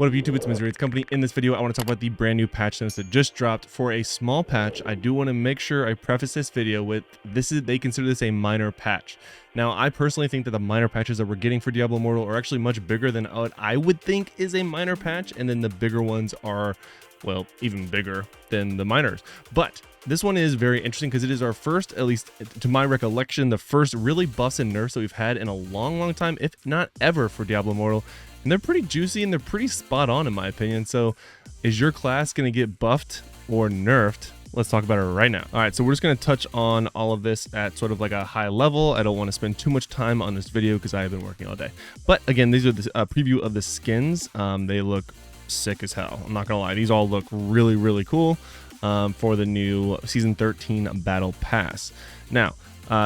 What up YouTube, it's Misery, it's Company. In this video, I want to talk about the brand new patch notes that just dropped. For a small patch, I do want to make sure I preface this video with they consider this a minor patch. Now, I personally think that the minor patches that we're getting for Diablo Immortal are actually much bigger than what I would think is a minor patch, and then the bigger ones are, well, even bigger than the minors. But this one is very interesting because it is our first, at least to my recollection, the first really buffs and nerfs that we've had in a long time, if not ever, for Diablo Immortal. And they're pretty juicy and they're pretty spot on in my opinion. So is your class going to get buffed or nerfed? Let's talk about it right now. All right, so we're just going to touch on all of this at sort of like a high level. I don't want to spend too much time on this video because I have been working all day. But again, these are the preview of the skins. They look sick as hell. I'm not going to lie. These all look really cool for the new Season 13 Battle Pass. Now,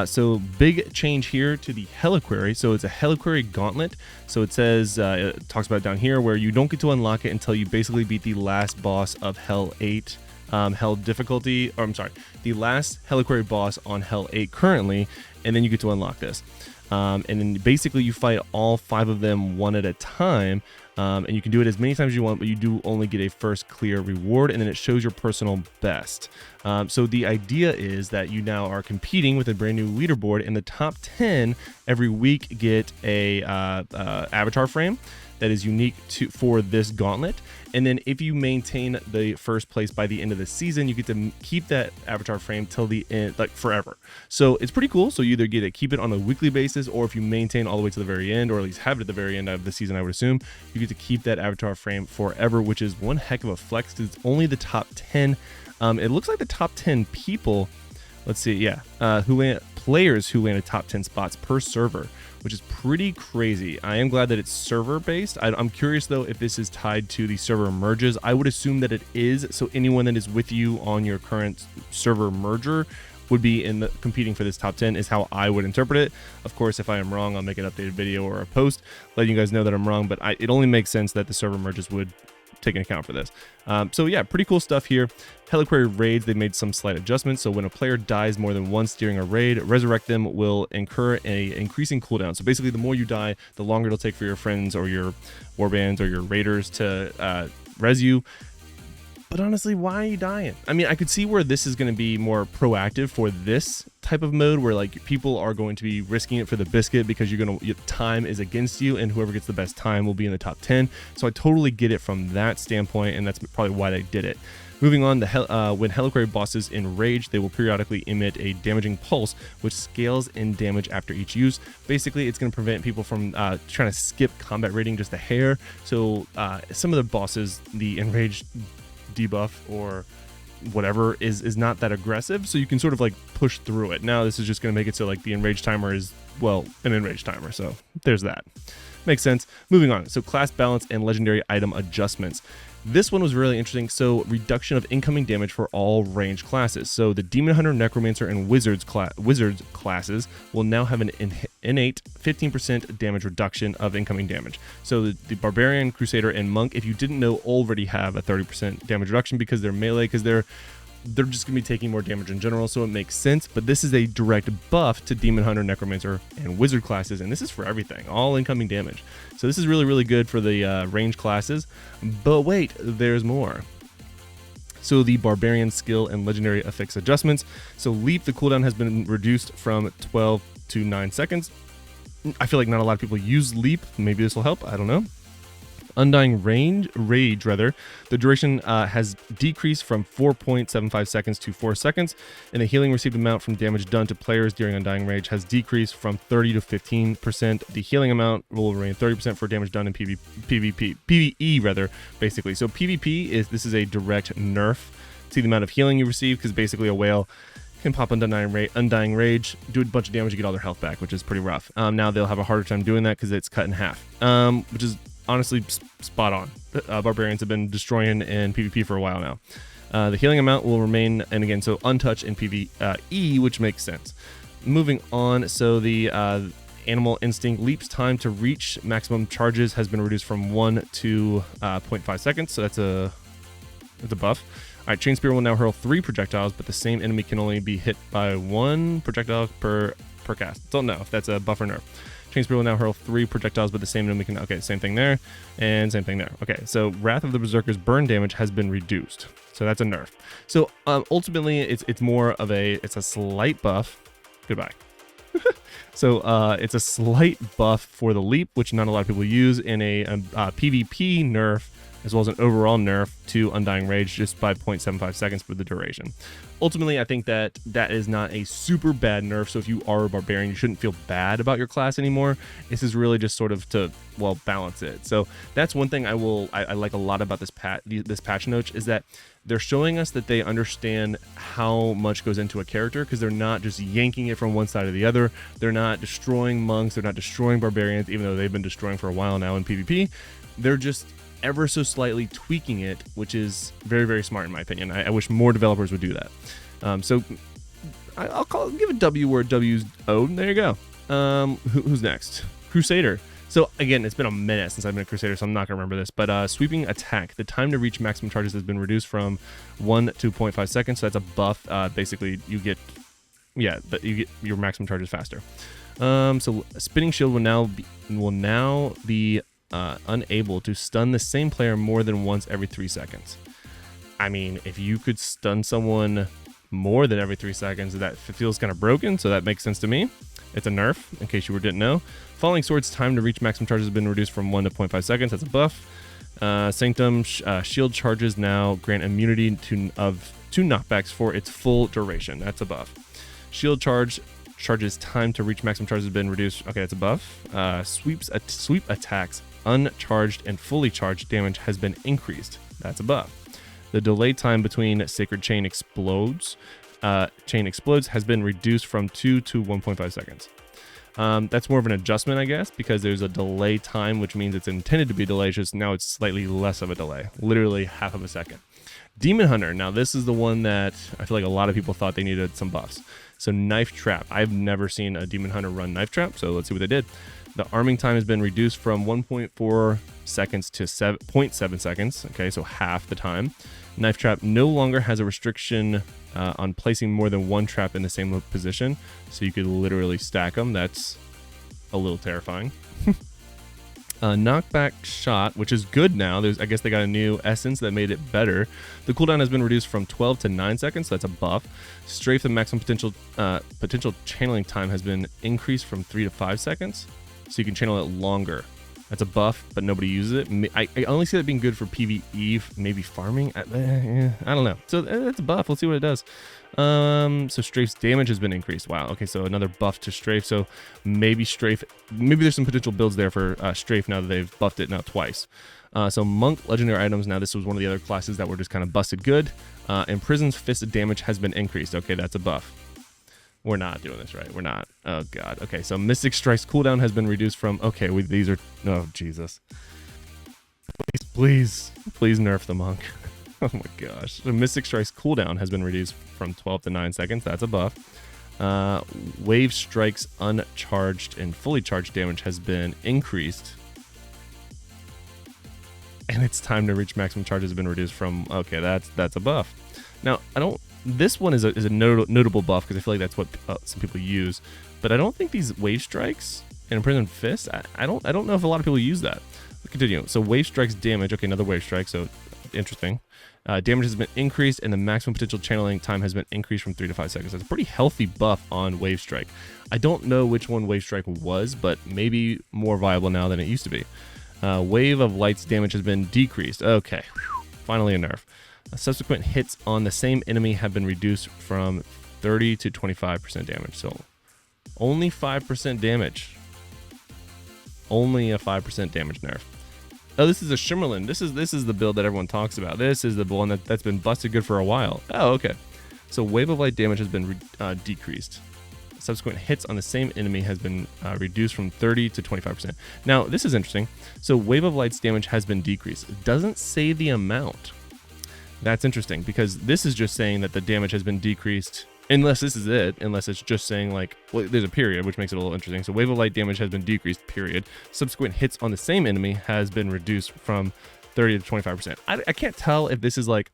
so big change here to the Heliquary. So it's a Heliquary Gauntlet. So it says, it talks about it down here where you don't get to unlock it until you basically beat the last boss of Hell 8. Hell difficulty, or I'm sorry, the last Heliquary boss on Hell 8 currently, and then you get to unlock this. And then basically you fight all 5 of them one at a time, and you can do it as many times as you want, but you do only get a first clear reward, and then it shows your personal best. So the idea is that you now are competing with a brand new leaderboard, and the top 10 every week get a avatar frame that is unique for this gauntlet. And then if you maintain the first place by the end of the season, you get to keep that avatar frame till the end, like forever. So it's pretty cool. So you either get to keep it on a weekly basis, or if you maintain all the way to the very end, or at least have it at the very end of the season, I would assume, you get to keep that avatar frame forever, which is one heck of a flex because it's only the top 10. It looks like the top 10 people, let's see, yeah, players who landed top 10 spots per server, which is pretty crazy. I am glad that it's server based. I'm curious though if this is tied to the server merges. I would assume that it is. So anyone that is with you on your current server merger would be competing for this top 10 is how I would interpret it. Of course, if I am wrong, I'll make an updated video or a post letting you guys know that I'm wrong, but it only makes sense that the server merges would take an account for this. So yeah, pretty cool stuff here. Heliquary raids, they made some slight adjustments. So when a player dies more than once during a raid, resurrect them will incur a increasing cooldown. So basically, the more you die, the longer it'll take for your friends or your warbands or your raiders to res you. But honestly, why are you dying? I mean, I could see where this is going to be more proactive for this type of mode, where like people are going to be risking it for the biscuit because your time is against you, and whoever gets the best time will be in the top 10. So I totally get it from that standpoint, and that's probably why they did it. Moving on, when Heliquary bosses enrage, they will periodically emit a damaging pulse, which scales in damage after each use. Basically, it's going to prevent people from trying to skip combat rating just a hair. So some of the bosses, the enraged debuff or whatever is not that aggressive, so you can sort of like push through it. Now this is just going to make it so like the enraged timer is, well, an enraged timer, so there's that. Makes sense. Moving on, so class balance and legendary item adjustments. This one was really interesting. So reduction of incoming damage for all ranged classes. So the Demon Hunter, Necromancer, and Wizards classes will now have an innate 15% damage reduction of incoming damage. So the Barbarian, Crusader, and Monk, if you didn't know, already have a 30% damage reduction because they're melee, because they're just going to be taking more damage in general, so it makes sense. But this is a direct buff to Demon Hunter, Necromancer, and Wizard classes, and this is for everything, all incoming damage. So this is really good for the ranged classes. But wait, there's more. So the Barbarian skill and legendary affix adjustments. So Leap, the cooldown has been reduced from 12 to 9 seconds. I feel like not a lot of people use Leap. Maybe this will help, I don't know. Undying Rage, rather, the duration has decreased from 4.75 seconds to 4 seconds, and the healing received amount from damage done to players during Undying Rage has decreased from 30 to 15%. The healing amount will remain 30% for damage done in PvE rather, basically. So PvP this is a direct nerf to the amount of healing you receive, because basically a whale can pop Undying Rage, do a bunch of damage, you get all their health back, which is pretty rough. Now they'll have a harder time doing that because it's cut in half, which is honestly spot on. Barbarians have been destroying in PvP for a while now. The healing amount will remain, and again, so untouched in PvE, which makes sense. Moving on, so the Animal Instinct leaps time to reach maximum charges has been reduced from 1 to 0.5 seconds, so that's a buff. All right, Chain Spear will now hurl 3 projectiles, but the same enemy can only be hit by 1 projectile per cast. Don't know if that's a buff or nerf. Chain Spear will now hurl 3 projectiles, but the same enemy can... Okay, same thing there, and same thing there. Okay, so Wrath of the Berserker's burn damage has been reduced. So that's a nerf. So ultimately, it's more of it's a slight buff. Goodbye. So it's a slight buff for the leap, which not a lot of people use, in a PvP nerf, as well as an overall nerf to Undying Rage, just by 0.75 seconds for the duration. Ultimately, I think that is not a super bad nerf, so if you are a barbarian, you shouldn't feel bad about your class anymore. This is really just sort of to, well, balance it. So that's one thing I like a lot about this patch note, is that they're showing us that they understand how much goes into a character, because they're not just yanking it from one side or the other. They're not destroying monks, they're not destroying barbarians, even though they've been destroying for a while now in PvP. They're just ever so slightly tweaking it, which is very, very smart in my opinion. I wish more developers would do that. So I'll give a W where W's owed. There you go. Who's next? Crusader. So again, it's been a minute since I've been a Crusader, so I'm not gonna remember this, but sweeping attack, the time to reach maximum charges has been reduced from 1 to 0.5 seconds. So that's a buff. Basically you get your maximum charges faster. So spinning shield will now be unable to stun the same player more than once every 3 seconds. I mean, if you could stun someone more than every 3 seconds, that feels kind of broken, so that makes sense to me. It's a nerf, in case you didn't know. Falling Sword's time to reach maximum charges has been reduced from 1 to 0.5 seconds. That's a buff. Sanctum shield charges now grant immunity to knockbacks for its full duration. That's a buff. Shield charges time to reach maximum charges has been reduced. Okay, that's a buff. Sweep attacks uncharged and fully charged damage has been increased. That's a buff. The delay time between Sacred Chain explodes has been reduced from 2 to 1.5 seconds. That's more of an adjustment, I guess, because there's a delay time, which means it's intended to be delayed, just now it's slightly less of a delay, literally half of a second. Demon Hunter. Now this is the one that I feel like a lot of people thought they needed some buffs. So Knife Trap. I've never seen a Demon Hunter run Knife Trap, so let's see what they did. The arming time has been reduced from 1.4 seconds to 0.7 seconds. Okay, so half the time. Knife Trap no longer has a restriction on placing more than one trap in the same position, so you could literally stack them. That's a little terrifying. Knockback Shot, which is good now. I guess they got a new essence that made it better. The cooldown has been reduced from 12 to 9 seconds, so that's a buff. Strafe, the maximum potential channeling time has been increased from 3 to 5 seconds, so you can channel it longer. That's a buff, but nobody uses it. I only see that being good for PvE, maybe farming. I don't know. So that's a buff. Let's see what it does. So Strafe's damage has been increased. Wow. Okay, so another buff to Strafe. So maybe there's some potential builds there for Strafe now that they've buffed it now twice. So Monk legendary items. Now this was one of the other classes that were just kind of busted good. Imprison's fist damage has been increased. Okay, that's a buff. We're not doing this right. We're not. Oh, God. Okay, so Mystic Strike's cooldown has been reduced from... Okay, these are... Oh, Jesus. Please nerf the Monk. Oh, my gosh. So Mystic Strike's cooldown has been reduced from 12 to 9 seconds. That's a buff. Wave Strike's uncharged and fully charged damage has been increased. And its time to reach maximum charge has been reduced from... Okay, that's a buff. Now, this one is a notable buff because I feel like that's what some people use, but I don't think these Wave Strikes and Imprisoned Fist, I don't know if a lot of people use that. Let's continue. So Wave Strikes damage, okay, another Wave Strike, so interesting. Damage has been increased and the maximum potential channeling time has been increased from 3 to 5 seconds. That's a pretty healthy buff on Wave Strike. I don't know which one Wave Strike was, but maybe more viable now than it used to be. Wave of Light's damage has been decreased. Okay, whew, finally a nerf. Subsequent hits on the same enemy have been reduced from 30 to 25% damage. So only 5% damage. Only a 5% damage nerf. Oh, this is a Shimmerlin. This is the build that everyone talks about. This is the one that's been busted good for a while. Oh, okay. So Wave of Light damage has been decreased. Subsequent hits on the same enemy has been reduced from 30 to 25%. Now, this is interesting. So Wave of Light's damage has been decreased. It doesn't say the amount. That's interesting because this is just saying that the damage has been decreased, unless this is it, unless it's just saying like, well, there's a period, which makes it a little interesting. So Wave of Light damage has been decreased, period. Subsequent hits on the same enemy has been reduced from 30 to 25%. I can't tell if this is like,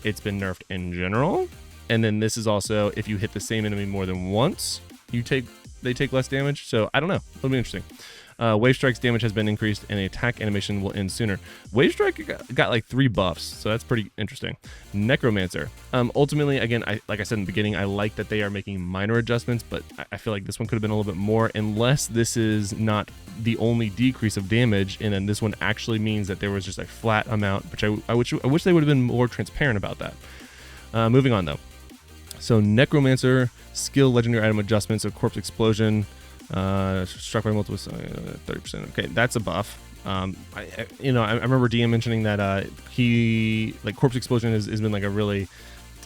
it's been nerfed in general. And then this is also, if you hit the same enemy more than once, you take they take less damage. So I don't know. It'll be interesting. Wave Strike's damage has been increased and the attack animation will end sooner. Wave Strike got like 3 buffs, so that's pretty interesting. Necromancer. Ultimately, again, like I said in the beginning, I like that they are making minor adjustments, but I feel like this one could have been a little bit more, unless this is not the only decrease of damage, and then this one actually means that there was just a flat amount, which I wish they would have been more transparent about that. Moving on though. So Necromancer, skill, legendary item adjustments, so corpse explosion, struck by multiple 30%. Okay, that's a buff. I remember DM mentioning that he like corpse explosion has been like a really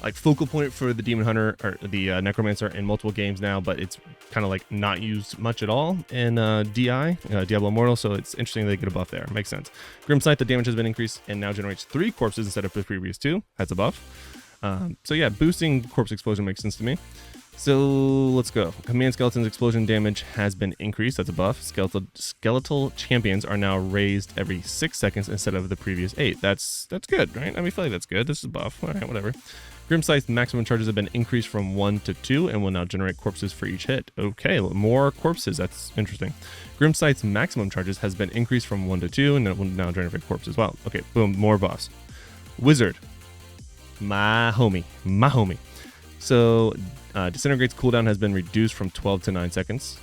like focal point for the demon hunter or the necromancer in multiple games now, but it's kind of like not used much at all in Diablo Immortal, so it's interesting they get a buff there. Makes sense. Grim Sight, the damage has been increased and now generates 3 corpses instead of the previous 2. That's a buff. So yeah, boosting corpse explosion makes sense to me. So let's go. Command Skeleton's explosion damage has been increased. That's a buff. Skeletal champions are now raised every 6 seconds instead of the previous 8. That's good, right? I feel like that's good. This is a buff. All right, whatever. Grimsight's maximum charges have been increased from 1 to 2 and will now generate corpses for each hit. Okay, more corpses. That's interesting. Grimsight's maximum charges has been increased from 1 to 2 and it will now generate corpses as well. Okay, boom, more buffs. Wizard. My homie. So Disintegrate's cooldown has been reduced from 12 to 9 seconds.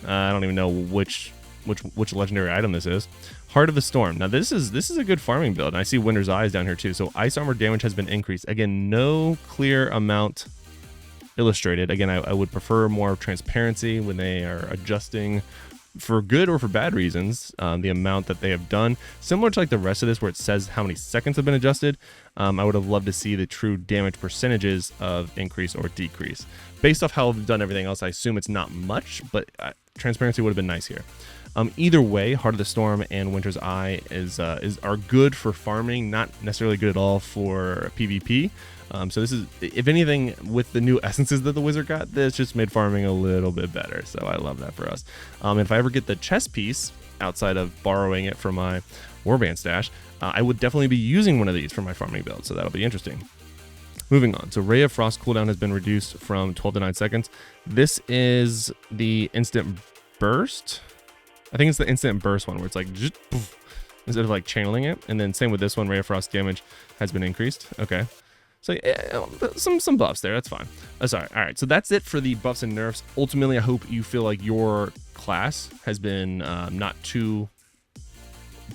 I don't even know which legendary item this is. Heart of the Storm. Now this is a good farming build. And I see Winter's Eyes down here too. So ice armor damage has been increased. Again, no clear amount illustrated. Again, I would prefer more transparency when they are adjusting for good or for bad reasons, the amount that they have done. Similar to like the rest of this where it says how many seconds have been adjusted, I would have loved to see the true damage percentages of increase or decrease. Based off how I've done everything else, I assume it's not much, but transparency would have been nice here. Either way, Heart of the Storm and Winter's Eye are good for farming, not necessarily good at all for PvP. So this is, if anything, with the new essences that the wizard got, this just made farming a little bit better. So I love that for us. If I ever get the chest piece, outside of borrowing it from my warband stash, I would definitely be using one of these for my farming build. So that'll be interesting. Moving on. So Ray of Frost cooldown has been reduced from 12 to 9 seconds. This is the instant burst. I think it's the instant burst one where it's like just poof, instead of like channeling it. And then same with this one, Ray of Frost damage has been increased. Okay. So yeah, some buffs there. That's fine. Sorry. All right. So that's it for the buffs and nerfs. Ultimately, I hope you feel like your class has been not too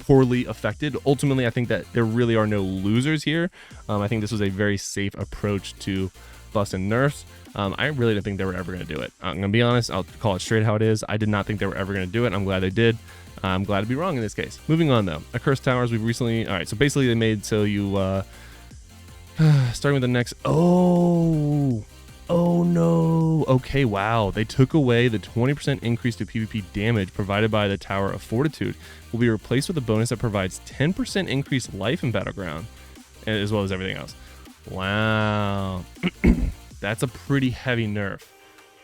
poorly affected. Ultimately, I think that there really are no losers here. I think this was a very safe approach to buffs and nerfs. I really didn't think they were ever going to do it. I'm going to be honest. I'll call it straight how it is. I did not think they were ever going to do it. I'm glad they did. I'm glad to be wrong in this case. Moving on though. Accursed Towers, we've recently... All right. So basically they made so you... starting with the next... Oh no. Okay, wow. They took away the 20% increase to PvP damage provided by the Tower of Fortitude. Will be replaced with a bonus that provides 10% increased life in Battleground, as well as everything else. Wow. That's a pretty heavy nerf.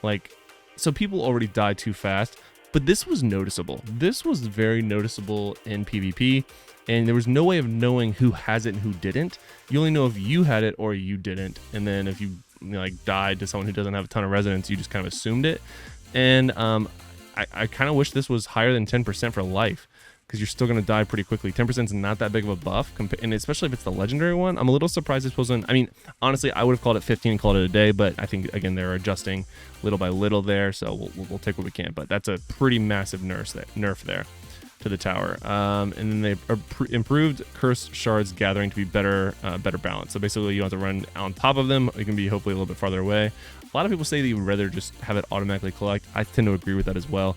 Like, so people already died too fast, but this was noticeable. This was very noticeable in PvP, and there was no way of knowing who has it and who didn't. You only know if you had it or you didn't, and then if you like died to someone who doesn't have a ton of resonance, you just kind of assumed it. And I kind of wish this was higher than 10% for life, because you're still going to die pretty quickly. 10% is not that big of a buff, and especially if it's the legendary one. I'm a little surprised this wasn't... I mean, honestly, I would have called it 15 and called it a day, but I think, again, they're adjusting little by little there, so we'll take what we can. But that's a pretty massive nerf there to the tower. And then they improved Cursed Shards gathering to be better balanced. So basically, you don't have to run on top of them. You can be hopefully a little bit farther away. A lot of people say that you would rather just have it automatically collect. I tend to agree with that as well.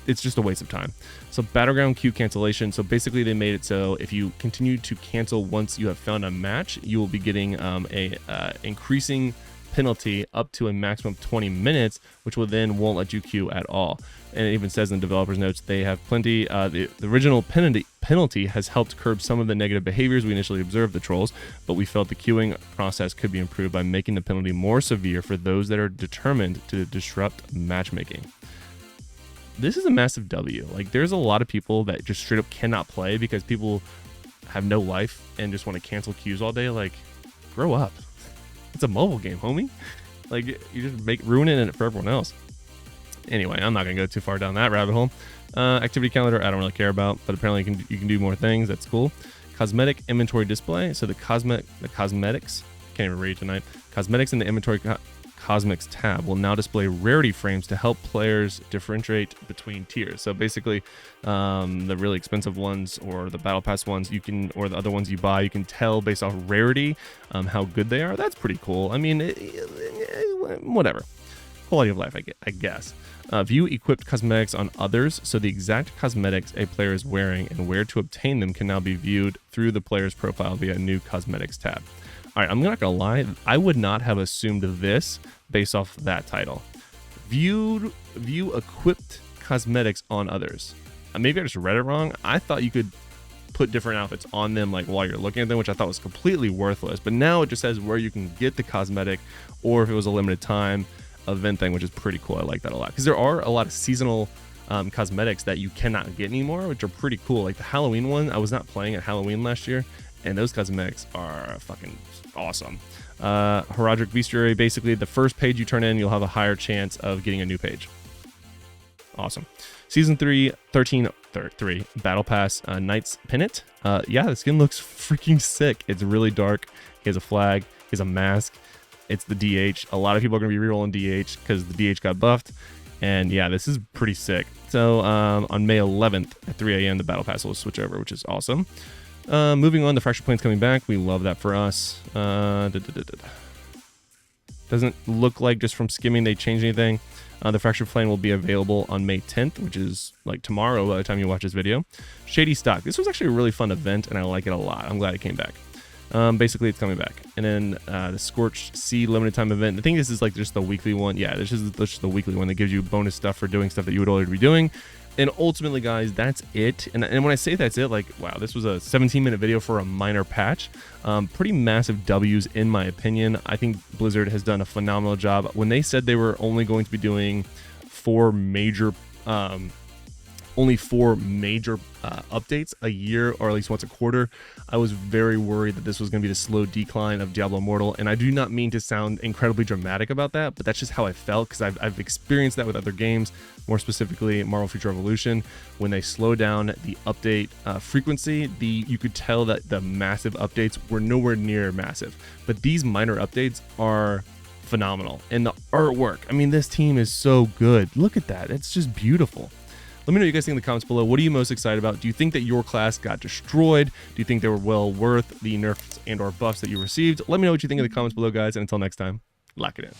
It's just a waste of time. So Battleground queue cancellation. So basically they made it so if you continue to cancel once you have found a match, you will be getting a increasing penalty up to a maximum of 20 minutes, which will then won't let you queue at all. And it even says in the developers notes they have plenty. The original penalty has helped curb some of the negative behaviors we initially observed the trolls, but we felt the queuing process could be improved by making the penalty more severe for those that are determined to disrupt matchmaking. This is a massive W. Like, there's a lot of people that just straight up cannot play because people have no life and just want to cancel queues all day. Like, grow up. It's a mobile game, homie. Like, you're just ruining it for everyone else. Anyway, I'm not gonna go too far down that rabbit hole. Activity calendar, I don't really care about, but apparently you can do more things. That's cool. Cosmetic inventory display. So the cosmetics, can't even read tonight. Cosmetics in the inventory cosmetics tab will now display rarity frames to help players differentiate between tiers. So basically, the really expensive ones or the battle pass ones, you can, or the other ones you buy, you can tell based off rarity how good they are. That's pretty cool. I mean, whatever. Quality of life, I guess. View equipped cosmetics on others, so the exact cosmetics a player is wearing and where to obtain them can now be viewed through the player's profile via a new cosmetics tab. All right, I'm not gonna lie, I would not have assumed this based off that title. View equipped cosmetics on others. Maybe I just read it wrong. I thought you could put different outfits on them like while you're looking at them, which I thought was completely worthless. But now it just says where you can get the cosmetic, or if it was a limited time event thing, which is pretty cool. I like that a lot because there are a lot of seasonal cosmetics that you cannot get anymore, which are pretty cool. Like the Halloween one, I was not playing at Halloween last year, and those cosmetics are fucking awesome. Herodic Bestiary, basically the first page you turn in, you'll have a higher chance of getting a new page. Awesome. Season 3, 13.3 Battle Pass, Knight's Pennant. Yeah, the skin looks freaking sick. It's really dark. He has a flag. He has a mask. It's the DH. A lot of people are going to be rerolling DH because the DH got buffed. And yeah, this is pretty sick. So on May 11th at 3 a.m., the Battle Pass will switch over, which is awesome. Moving on, the Fractured Plane's coming back. We love that for us. Doesn't look like, just from skimming, they changed anything. The Fractured Plane will be available on May 10th, which is like tomorrow by the time you watch this video. Shady Stock. This was actually a really fun event, and I like it a lot. I'm glad it came back. Basically, it's coming back. And then the Scorched Sea limited time event. I think this is like just the weekly one. Yeah, this is just the weekly one that gives you bonus stuff for doing stuff that you would already be doing. And ultimately, guys, that's it. And when I say that's it, like, wow, this was a 17-minute video for a minor patch. Pretty massive W's, in my opinion. I think Blizzard has done a phenomenal job. When they said they were only going to be doing four major updates a year, or at least once a quarter, I was very worried that this was going to be the slow decline of Diablo Immortal. And I do not mean to sound incredibly dramatic about that, but that's just how I felt, because I've experienced that with other games, more specifically Marvel Future Revolution. When they slow down the update frequency, you could tell that the massive updates were nowhere near massive. But these minor updates are phenomenal. And the artwork, I mean, this team is so good. Look at that. It's just beautiful. Let me know what you guys think in the comments below. What are you most excited about? Do you think that your class got destroyed? Do you think they were well worth the nerfs and or buffs that you received? Let me know what you think in the comments below, guys. And until next time, lock it in.